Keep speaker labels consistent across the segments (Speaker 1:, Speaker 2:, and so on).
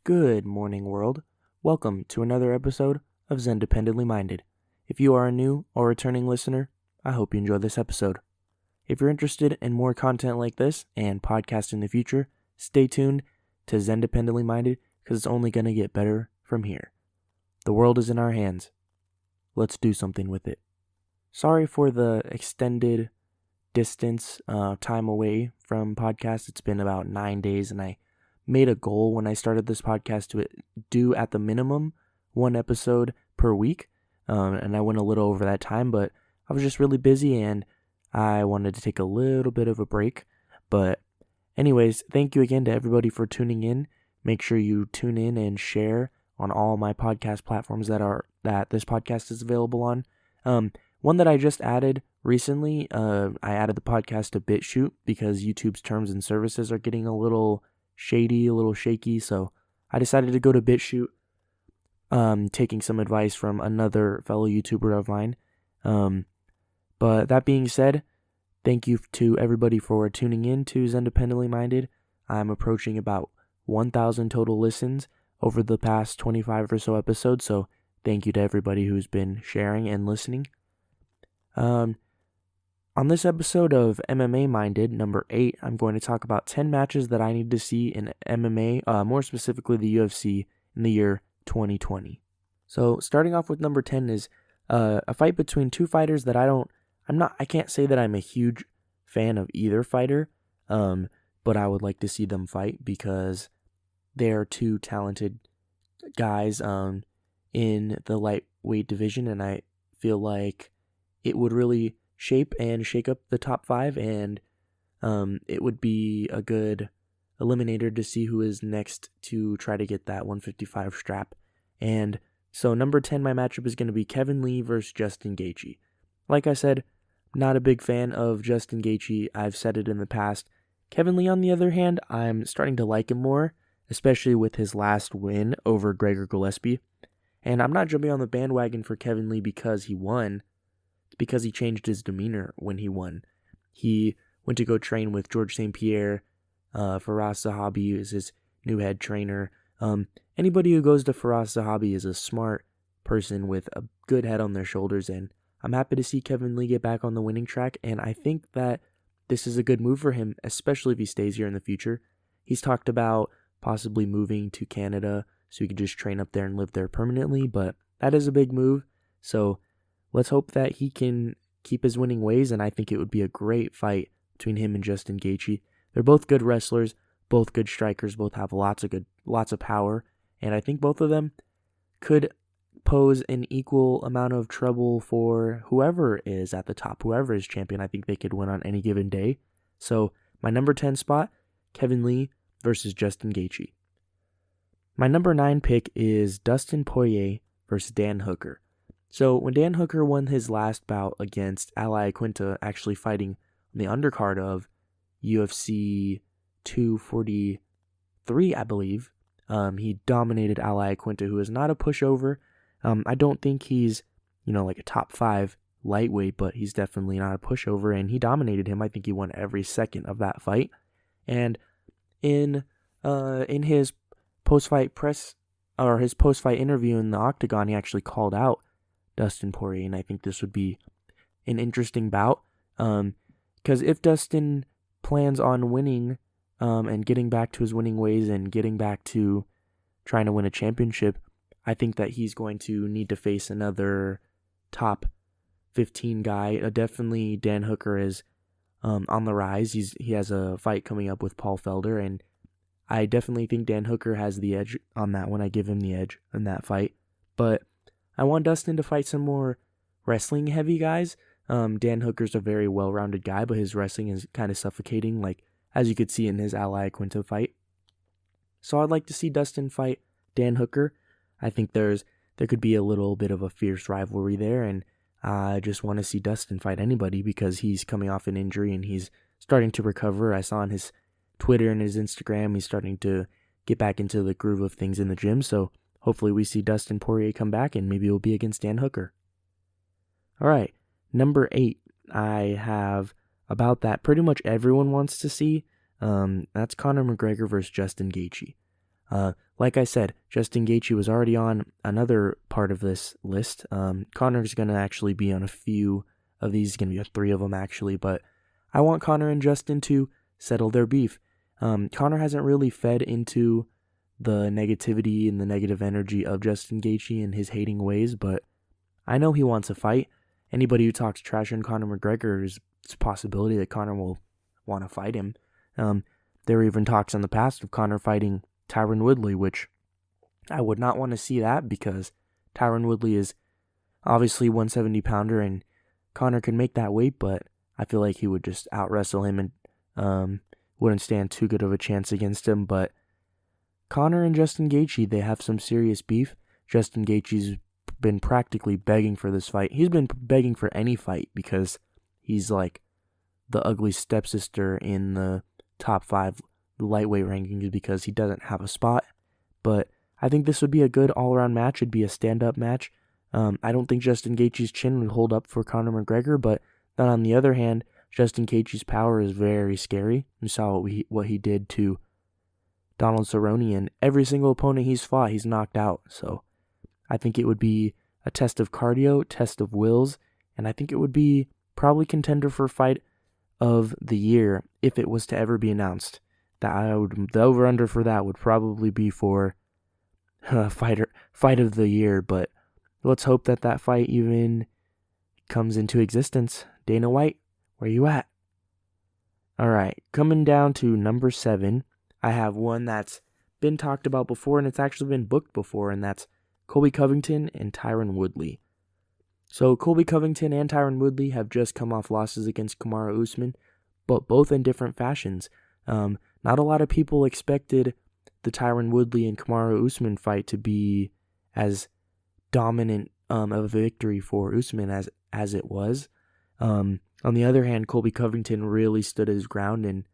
Speaker 1: Good morning, world. Welcome to another episode of Zen Dependently Minded. If you are a new or returning listener, I hope you enjoy this episode. If you're interested in more content like this and podcasts in the future, stay tuned to Zen Dependently Minded because it's only going to get better from here. The world is in our hands. Let's do something with it. Sorry for the extended distance, time away from podcasts. It's been about 9 days, and I made a goal when I started this podcast to do at the minimum one episode per week, and I went a little over that time, but I was just really busy and I wanted to take a little bit of a break. But anyways, thank you again to everybody for tuning in. Make sure you tune in and share on all my podcast platforms that this podcast is available on. One that I just added recently, I added the podcast to BitChute because YouTube's terms and services are getting a little shady, a little shaky, so I decided to go to BitChute, taking some advice from another fellow YouTuber of mine. But that being said, thank you to everybody for tuning in to Zen Dependently Minded. I'm approaching about 1,000 total listens over the past 25 or so episodes, so thank you to everybody who's been sharing and listening. On this episode of MMA Minded, number 8, I'm going to talk about 10 matches that I need to see in MMA, more specifically the UFC, in the year 2020. So starting off with number 10 is a fight between two fighters that I can't say that I'm a huge fan of either fighter, but I would like to see them fight because they are two talented guys in the lightweight division, and I feel like it would really shape and shake up the top 5, and it would be a good eliminator to see who is next to try to get that 155 strap. And so number 10, my matchup is going to be Kevin Lee versus Justin Gaethje. Like I said, not a big fan of Justin Gaethje. I've said it in the past. Kevin Lee, on the other hand, I'm starting to like him more, especially with his last win over Gregor Gillespie. And I'm not jumping on the bandwagon for Kevin Lee because he won. Because he changed his demeanor when he won. He went to go train with George St. Pierre. Faraz Zahabi is his new head trainer. Anybody who goes to Faraz Zahabi is a smart person with a good head on their shoulders, and I'm happy to see Kevin Lee get back on the winning track, and I think that this is a good move for him, especially if he stays here in the future. He's talked about possibly moving to Canada so he could just train up there and live there permanently, but that is a big move, so let's hope that he can keep his winning ways, and I think it would be a great fight between him and Justin Gaethje. They're both good wrestlers, both good strikers, both have lots of power, and I think both of them could pose an equal amount of trouble for whoever is at the top, whoever is champion. I think they could win on any given day. So my number 10 spot, Kevin Lee versus Justin Gaethje. My number 9 pick is Dustin Poirier versus Dan Hooker. So when Dan Hooker won his last bout against Al Iaquinta, actually fighting on the undercard of UFC 243, I believe, he dominated Al Iaquinta, who is not a pushover. I don't think he's, like a top 5 lightweight, but he's definitely not a pushover, and he dominated him. I think he won every second of that fight. And in his post-fight press, or his post-fight interview in the Octagon, he actually called out Dustin Poirier, and I think this would be an interesting bout, because if Dustin plans on winning and getting back to his winning ways and getting back to trying to win a championship, I think that he's going to need to face another top 15 guy. Definitely Dan Hooker is on the rise. He has a fight coming up with Paul Felder, and I definitely think Dan Hooker has the edge on that one. I give him the edge in that fight, but I want Dustin to fight some more wrestling heavy guys. Dan Hooker's a very well-rounded guy, but his wrestling is kind of suffocating, like as you could see in his Al Iaquinta fight. So I'd like to see Dustin fight Dan Hooker. I think there could be a little bit of a fierce rivalry there, and I just want to see Dustin fight anybody because he's coming off an injury and he's starting to recover. I saw on his Twitter and his Instagram he's starting to get back into the groove of things in the gym, so hopefully we see Dustin Poirier come back, and maybe it'll be against Dan Hooker. All right, number 8, I have about that pretty much everyone wants to see. That's Conor McGregor versus Justin Gaethje. Like I said, Justin Gaethje was already on another part of this list. Connor's going to actually be on a few of these. It's going to be 3 of them, actually. But I want Connor and Justin to settle their beef. Connor hasn't really fed into the negativity and the negative energy of Justin Gaethje and his hating ways, but I know he wants a fight. Anybody who talks trash on Conor McGregor, it's a possibility that Conor will want to fight him. There were even talks in the past of Conor fighting Tyron Woodley, which I would not want to see that because Tyron Woodley is obviously 170-pounder and Conor can make that weight, but I feel like he would just out-wrestle him and wouldn't stand too good of a chance against him. But Conor and Justin Gaethje, they have some serious beef. Justin Gaethje's been practically begging for this fight. He's been begging for any fight because he's like the ugly stepsister in the top 5 lightweight rankings because he doesn't have a spot. But I think this would be a good all-around match. It'd be a stand-up match. I don't think Justin Gaethje's chin would hold up for Conor McGregor, but then on the other hand, Justin Gaethje's power is very scary. You saw what he did to Donald Cerrone, and every single opponent he's fought, he's knocked out. So I think it would be a test of cardio, test of wills, and I think it would be probably contender for fight of the year if it was to ever be announced. The over-under for that would probably be for fight of the year, but let's hope that fight even comes into existence. Dana White, where you at? All right, coming down to number 7, I have one that's been talked about before, and it's actually been booked before, and that's Colby Covington and Tyron Woodley. So Colby Covington and Tyron Woodley have just come off losses against Kamaru Usman, but both in different fashions. Not a lot of people expected the Tyron Woodley and Kamaru Usman fight to be as dominant of a victory for Usman as it was. On the other hand, Colby Covington really stood his ground, and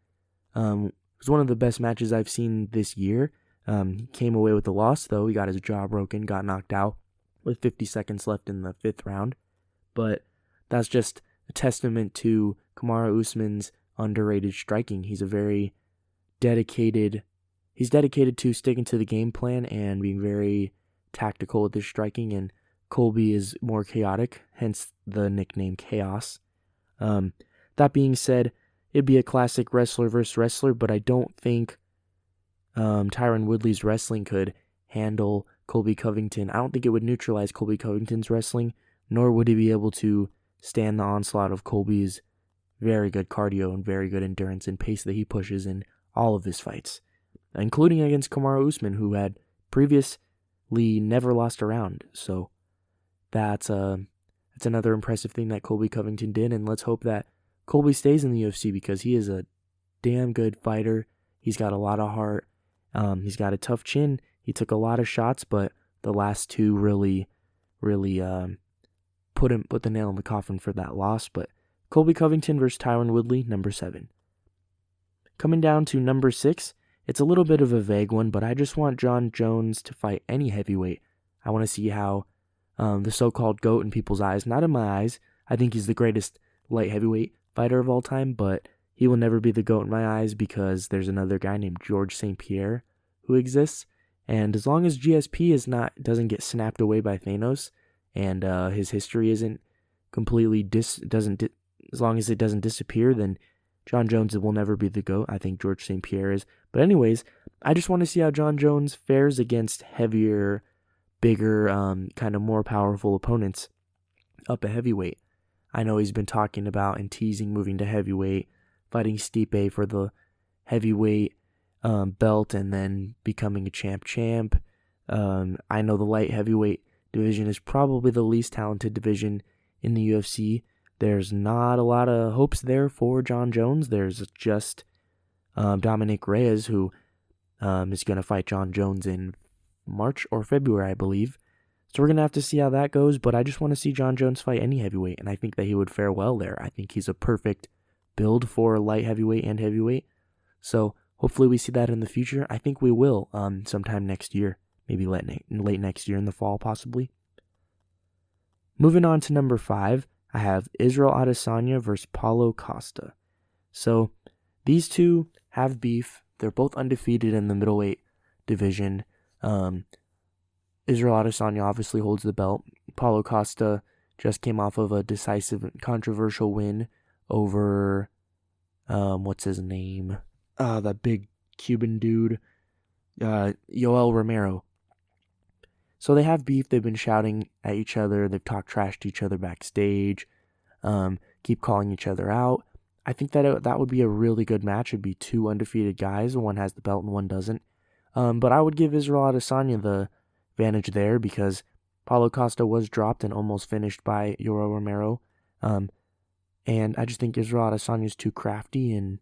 Speaker 1: it was one of the best matches I've seen this year. He came away with a loss, though. He got his jaw broken, got knocked out with 50 seconds left in the 5th round. But that's just a testament to Kamaru Usman's underrated striking. He's dedicated to sticking to the game plan and being very tactical with his striking, and Colby is more chaotic, hence the nickname Chaos. That being said, it'd be a classic wrestler versus wrestler, but I don't think Tyron Woodley's wrestling could handle Colby Covington. I don't think it would neutralize Colby Covington's wrestling, nor would he be able to stand the onslaught of Colby's very good cardio and very good endurance and pace that he pushes in all of his fights, including against Kamaru Usman, who had previously never lost a round. So that's another impressive thing that Colby Covington did, and let's hope that Colby stays in the UFC because he is a damn good fighter. He's got a lot of heart. He's got a tough chin. He took a lot of shots, but the last 2 really put the nail in the coffin for that loss. But Colby Covington versus Tyron Woodley, number 7. Coming down to number 6, it's a little bit of a vague one, but I just want Jon Jones to fight any heavyweight. I want to see how the so-called GOAT in people's eyes, not in my eyes. I think he's the greatest light heavyweight fighter of all time, but he will never be the GOAT in my eyes because there's another guy named George St. Pierre who exists. And as long as GSP doesn't get snapped away by Thanos, and his history isn't completely as long as it doesn't disappear, then Jon Jones will never be the GOAT. I think George St. Pierre is. But anyways, I just want to see how Jon Jones fares against heavier, bigger, kind of more powerful opponents up at heavyweight. I know he's been talking about and teasing moving to heavyweight, fighting Stipe for the heavyweight belt, and then becoming a champ. I know the light heavyweight division is probably the least talented division in the UFC. There's not a lot of hopes there for Jon Jones. There's just Dominic Reyes, who is going to fight Jon Jones in March or February, I believe. So we're going to have to see how that goes, but I just want to see Jon Jones fight any heavyweight, and I think that he would fare well there. I think he's a perfect build for light heavyweight and heavyweight. So hopefully we see that in the future. I think we will sometime next year, maybe late next year in the fall possibly. Moving on to number 5, I have Israel Adesanya versus Paulo Costa. So these two have beef. They're both undefeated in the middleweight division. Israel Adesanya obviously holds the belt. Paulo Costa just came off of a decisive and controversial win over, what's his name? That big Cuban dude, Yoel Romero. So they have beef. They've been shouting at each other. They've talked trash to each other backstage. Keep calling each other out. I think that that would be a really good match. It'd be two undefeated guys. One has the belt and one doesn't. But I would give Israel Adesanya the advantage there because Paulo Costa was dropped and almost finished by Yoel Romero. And I just think Israel Adesanya is too crafty, and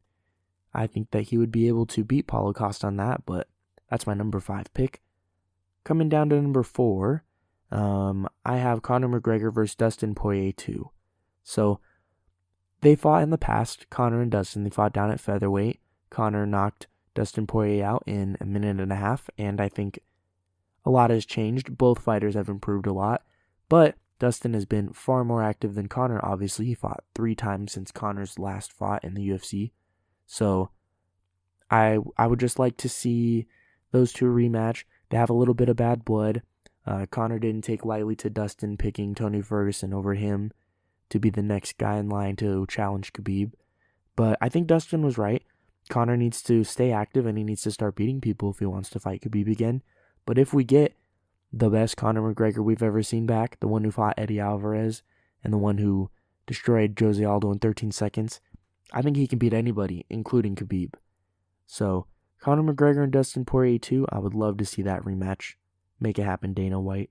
Speaker 1: I think that he would be able to beat Paulo Costa on that, but that's my number 5 pick. Coming down to number 4, I have Conor McGregor versus Dustin Poirier 2. So they fought in the past, Conor and Dustin. They fought down at featherweight. Conor knocked Dustin Poirier out in a minute and a half, and I think a lot has changed. Both fighters have improved a lot, but Dustin has been far more active than Conor. Obviously, he fought 3 times since Conor's last fought in the UFC. So I would just like to see those two rematch. They have a little bit of bad blood. Conor didn't take lightly to Dustin picking Tony Ferguson over him to be the next guy in line to challenge Khabib. But I think Dustin was right. Conor needs to stay active and he needs to start beating people if he wants to fight Khabib again. But if we get the best Conor McGregor we've ever seen back, the one who fought Eddie Alvarez and the one who destroyed Jose Aldo in 13 seconds, I think he can beat anybody, including Khabib. So, Conor McGregor and Dustin Poirier 2, I would love to see that rematch. Make it happen, Dana White.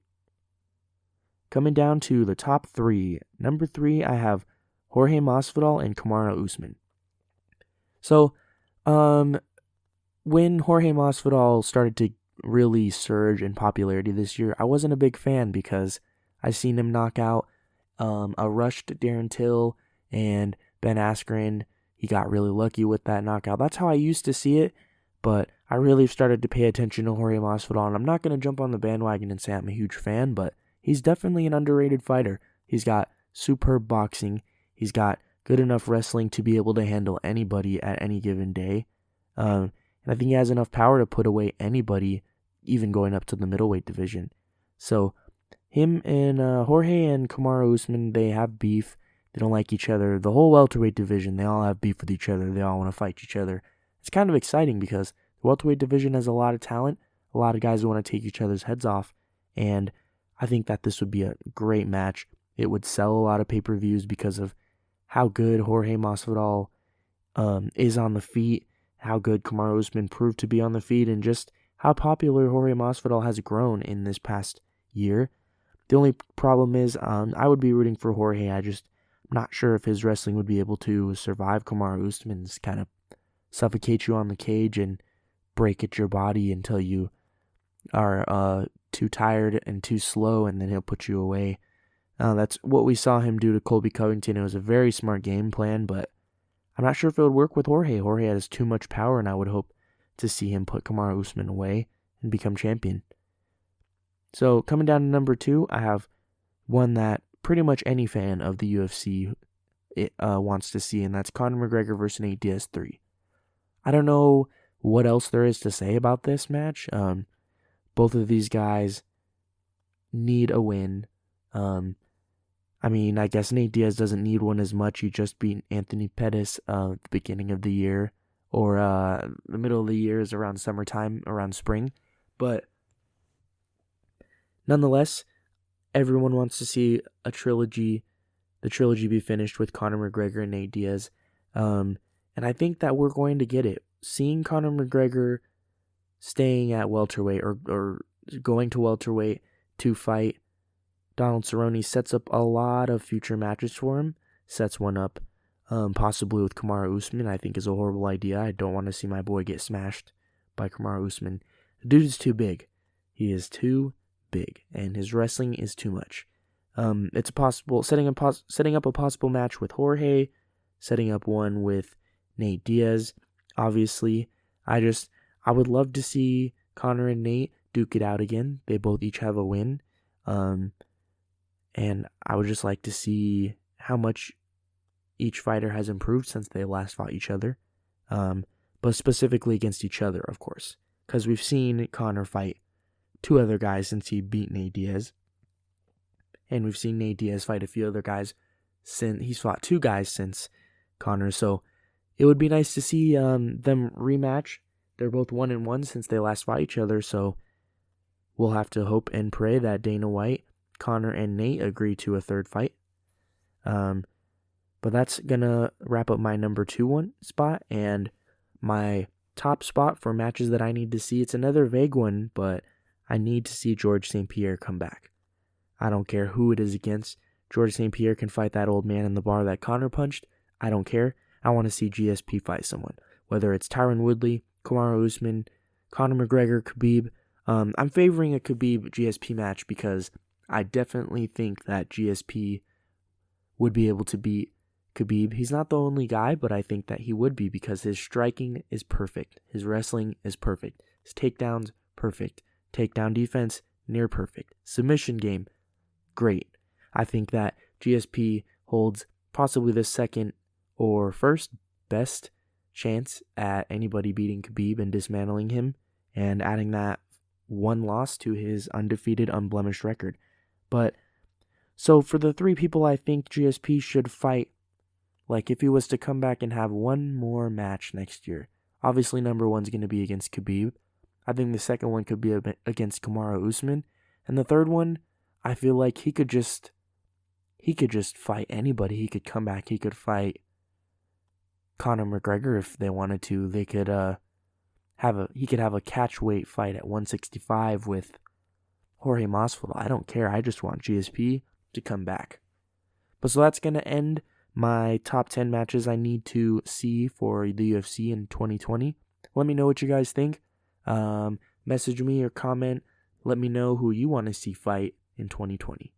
Speaker 1: Coming down to the top 3. Number 3, I have Jorge Masvidal and Kamaru Usman. So, when Jorge Masvidal started to really surge in popularity this year, I wasn't a big fan because I seen him knock out a rushed Darren Till and Ben Askren. He got really lucky with that knockout. That's how I used to see it, but I really started to pay attention to Jorge Masvidal, and I'm not going to jump on the bandwagon and say I'm a huge fan, but he's definitely an underrated fighter. He's got superb boxing. He's got good enough wrestling to be able to handle anybody at any given day. And I think he has enough power to put away anybody, even going up to the middleweight division. So him and Jorge and Kamaru Usman, they have beef. They don't like each other. The whole welterweight division, they all have beef with each other. They all want to fight each other. It's kind of exciting because the welterweight division has a lot of talent, a lot of guys who want to take each other's heads off, and I think that this would be a great match. It would sell a lot of pay-per-views because of how good Jorge Masvidal is on the feet, how good Kamaru Usman proved to be on the feet, and just how popular Jorge Masvidal has grown in this past year. The only problem is I would be rooting for Jorge. I'm not sure if his wrestling would be able to survive Kamaru Usman's kind of suffocate you on the cage and break at your body until you are too tired and too slow, and then he'll put you away. That's what we saw him do to Colby Covington. It was a very smart game plan, but I'm not sure if it would work with Jorge. Jorge has too much power, and I would hope to see him put Kamaru Usman away and become champion. So coming down to number 2, I have one that pretty much any fan of the UFC wants to see, and that's Conor McGregor versus Nate Diaz 3. I don't know what else there is to say about this match. Both of these guys need a win. I guess Nate Diaz doesn't need one as much. He just beat Anthony Pettis at the beginning of the year, or the middle of the year is around summertime, around spring. But nonetheless, everyone wants to see the trilogy be finished with Conor McGregor and Nate Diaz. And I think that we're going to get it. Seeing Conor McGregor staying at welterweight or going to welterweight to fight Donald Cerrone sets up a lot of future matches for him. Sets one up possibly with Kamaru Usman, I think is a horrible idea. I don't want to see my boy get smashed by Kamaru Usman. The dude is too big. He is too big, and his wrestling is too much. It's a possible setting up a possible match with Jorge, setting up one with Nate Diaz. Obviously, I would love to see Conor and Nate duke it out again. They both each have a win. And I would just like to see how much each fighter has improved since they last fought each other. But specifically against each other, of course. because we've seen Conor fight 2 other guys since he beat Nate Diaz. And we've seen Nate Diaz fight a few other guys since he's fought 2 guys since Conor. So it would be nice to see them rematch. They're both 1-1 since they last fought each other. So we'll have to hope and pray that Dana White, Conor, and Nate agree to a 3rd fight. But that's going to wrap up my number 2 spot. And my top spot for matches that I need to see, it's another vague one, but I need to see George St. Pierre come back. I don't care who it is against. George St. Pierre can fight that old man in the bar that Conor punched. I don't care. I want to see GSP fight someone. Whether it's Tyron Woodley, Kamaru Usman, Conor McGregor, Khabib. I'm favoring a Khabib-GSP match because I definitely think that GSP would be able to beat Khabib. He's not the only guy, but I think that he would be because his striking is perfect. His wrestling is perfect. His takedowns, perfect. Takedown defense, near perfect. Submission game, great. I think that GSP holds possibly the 2nd or 1st best chance at anybody beating Khabib and dismantling him and adding that 1 loss to his undefeated, unblemished record. But so for the 3 people I think GSP should fight, like if he was to come back and have 1 more match next year, obviously number 1's going to be against Khabib. I think the 2nd one could be against Kamaru Usman. And the 3rd one, I feel like he could just fight anybody. He could come back. He could fight Conor McGregor if they wanted to. They could he could have a catch weight fight at 165 with Jorge Masvidal. I don't care. I just want GSP to come back. But so that's going to end my top 10 matches I need to see for the UFC in 2020. Let me know what you guys think. Message me or comment. Let me know who you want to see fight in 2020.